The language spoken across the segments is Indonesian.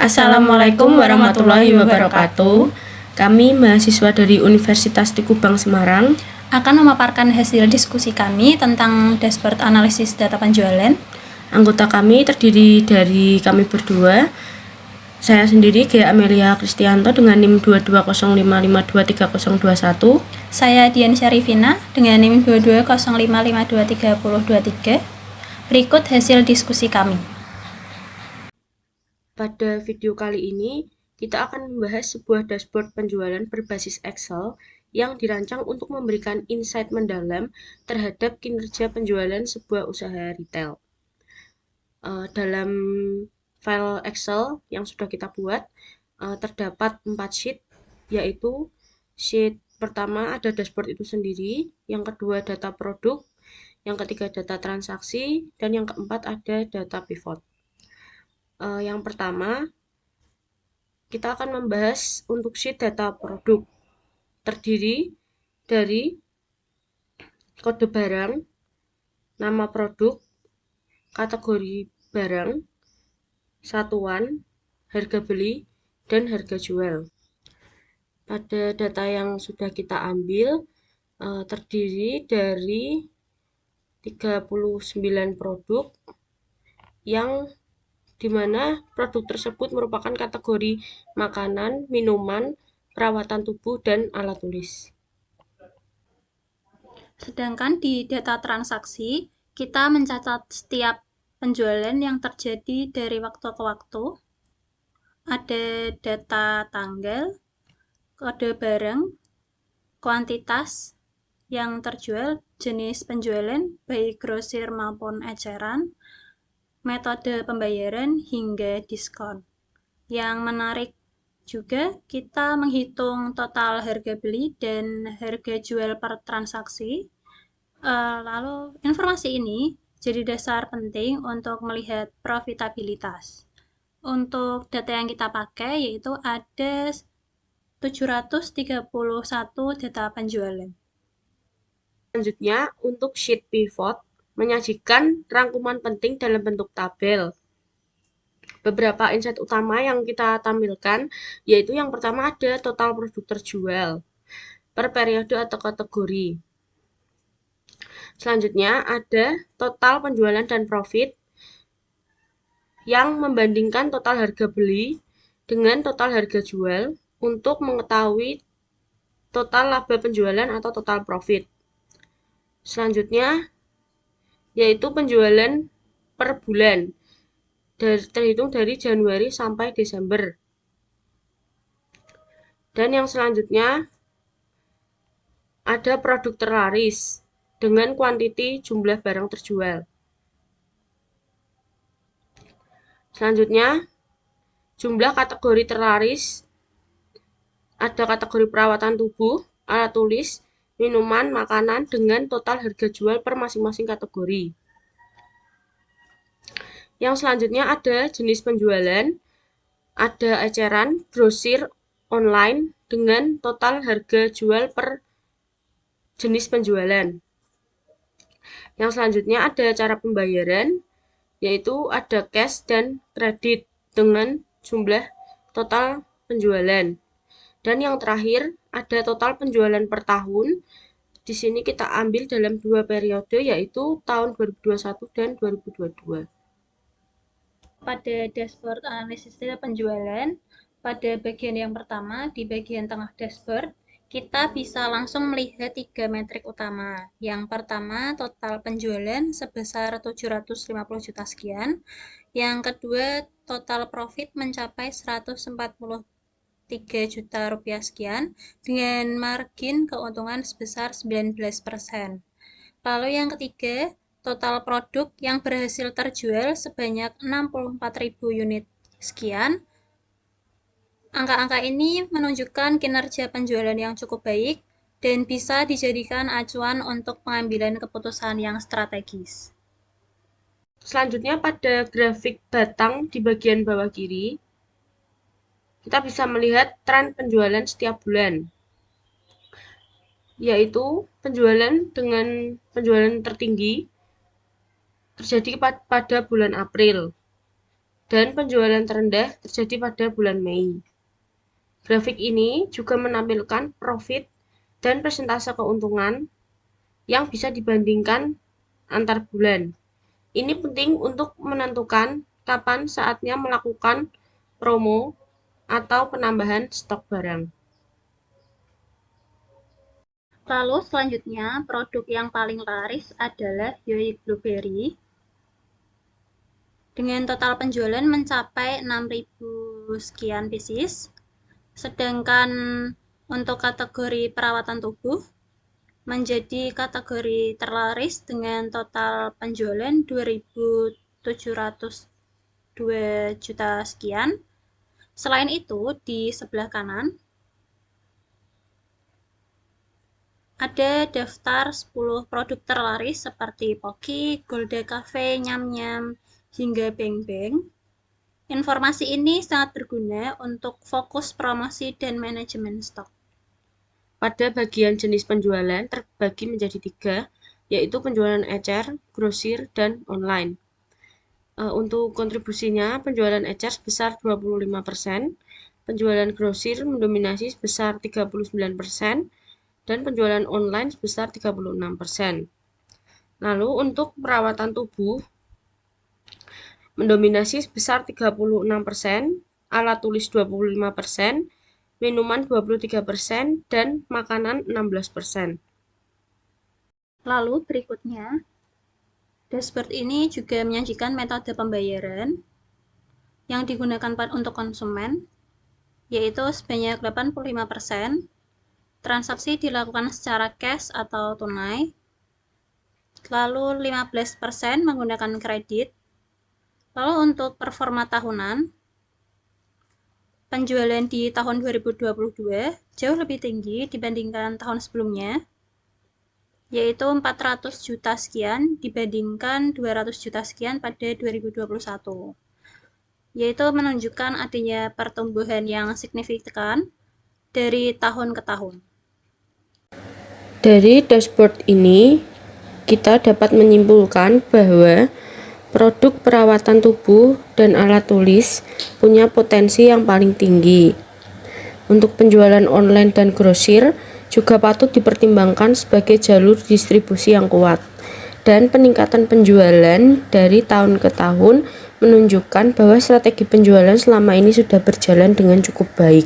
Assalamualaikum warahmatullahi wabarakatuh. Kami mahasiswa dari Universitas Tugu Bang Semarang akan memaparkan hasil diskusi kami tentang dashboard analisis data penjualan. Anggota kami terdiri dari kami berdua. Saya sendiri Gea Amelia Kristianto dengan NIM 2205523021. Saya Dian Syarifina dengan NIM 2205523023. Berikut hasil diskusi kami. Pada video kali ini, kita akan membahas sebuah dashboard penjualan berbasis Excel yang dirancang untuk memberikan insight mendalam terhadap kinerja penjualan sebuah usaha retail. Dalam file Excel yang sudah kita buat, terdapat 4 sheet, yaitu sheet pertama ada dashboard itu sendiri, yang kedua data produk, yang ketiga data transaksi, dan yang keempat ada data pivot. Yang pertama, kita akan membahas untuk sheet data produk, terdiri dari kode barang, nama produk, kategori barang, satuan, harga beli, dan harga jual. Pada data yang sudah kita ambil, terdiri dari 39 produk yang dimana produk tersebut merupakan kategori makanan, minuman, perawatan tubuh, dan alat tulis. Sedangkan di data transaksi, kita mencatat setiap penjualan yang terjadi dari waktu ke waktu. Ada data tanggal, kode barang, kuantitas yang terjual, jenis penjualan, baik grosir maupun eceran, metode pembayaran, hingga diskon. Yang menarik juga, kita menghitung total harga beli dan harga jual per transaksi. Lalu, informasi ini jadi dasar penting untuk melihat profitabilitas. Untuk data yang kita pakai yaitu ada 731 data penjualan. Selanjutnya, untuk sheet pivot, menyajikan rangkuman penting dalam bentuk tabel. Beberapa insight utama yang kita tampilkan, yaitu yang pertama ada total produk terjual per periode atau kategori. Selanjutnya ada total penjualan dan profit yang membandingkan total harga beli dengan total harga jual untuk mengetahui total laba penjualan atau total profit. Selanjutnya yaitu penjualan per bulan terhitung dari Januari sampai Desember. Dan yang selanjutnya ada produk terlaris dengan kuantiti jumlah barang terjual. Selanjutnya jumlah kategori terlaris, ada kategori perawatan tubuh, alat tulis, minuman, makanan dengan total harga jual per masing-masing kategori. Yang selanjutnya ada jenis penjualan, ada eceran, grosir, online dengan total harga jual per jenis penjualan. Yang selanjutnya ada cara pembayaran, yaitu ada cash dan kredit dengan jumlah total penjualan. Dan yang terakhir ada total penjualan per tahun. Di sini kita ambil dalam 2 periode, yaitu tahun 2021 dan 2022. Pada dashboard analisis data penjualan, pada bagian yang pertama, di bagian tengah dashboard, kita bisa langsung melihat 3 metrik utama. Yang pertama, total penjualan sebesar 750 juta sekian. Yang kedua, total profit mencapai 143 juta rupiah sekian dengan margin keuntungan sebesar 19%. Lalu yang ketiga, total produk yang berhasil terjual sebanyak 64.000 unit sekian. Angka-angka ini menunjukkan kinerja penjualan yang cukup baik dan bisa dijadikan acuan untuk pengambilan keputusan yang strategis. Selanjutnya pada grafik batang di bagian bawah kiri, kita bisa melihat tren penjualan setiap bulan, yaitu penjualan dengan penjualan tertinggi terjadi pada bulan April dan penjualan terendah terjadi pada bulan Mei. Grafik ini juga menampilkan profit dan persentase keuntungan yang bisa dibandingkan antar bulan. Ini penting untuk menentukan kapan saatnya melakukan promo atau penambahan stok barang. Lalu selanjutnya, produk yang paling laris adalah Yoi Blueberry dengan total penjualan mencapai 6.000 sekian pieces. Sedangkan untuk kategori perawatan tubuh menjadi kategori terlaris dengan total penjualan 2.702 juta sekian. Selain itu, di sebelah kanan ada daftar 10 produk terlaris seperti Pocky, Golda Cafe, Nyam Nyam, hingga Beng Beng. Informasi ini sangat berguna untuk fokus promosi dan manajemen stok. Pada bagian jenis penjualan terbagi menjadi 3, yaitu penjualan ecer, grosir, dan online. Untuk kontribusinya, penjualan ecer sebesar 25%, penjualan grosir mendominasi sebesar 39%, dan penjualan online sebesar 36%. Lalu untuk perawatan tubuh mendominasi sebesar 36%, alat tulis 25%, minuman 23%, dan makanan 16%. Lalu berikutnya, dashboard ini juga menyajikan metode pembayaran yang digunakan untuk konsumen, yaitu sebanyak 85% transaksi dilakukan secara cash atau tunai, lalu 15% menggunakan kredit. Lalu untuk performa tahunan, penjualan di tahun 2022 jauh lebih tinggi dibandingkan tahun sebelumnya, yaitu 400 juta sekian dibandingkan 200 juta sekian pada 2021, yaitu menunjukkan adanya pertumbuhan yang signifikan dari tahun ke tahun. Dari dashboard ini, kita dapat menyimpulkan bahwa produk perawatan tubuh dan alat tulis punya potensi yang paling tinggi. Untuk penjualan online dan grosir juga patut dipertimbangkan sebagai jalur distribusi yang kuat. Dan peningkatan penjualan dari tahun ke tahun menunjukkan bahwa strategi penjualan selama ini sudah berjalan dengan cukup baik.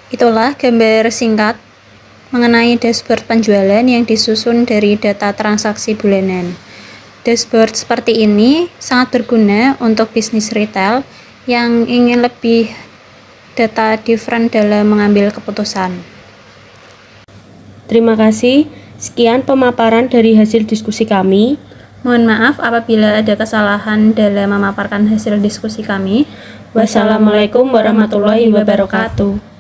Itulah gambar singkat mengenai dashboard penjualan yang disusun dari data transaksi bulanan. Dashboard seperti ini sangat berguna untuk bisnis retail yang ingin lebih data different dalam mengambil keputusan. Terima kasih. Sekian pemaparan dari hasil diskusi kami. Mohon maaf apabila ada kesalahan dalam memaparkan hasil diskusi kami. Wassalamualaikum warahmatullahi wabarakatuh.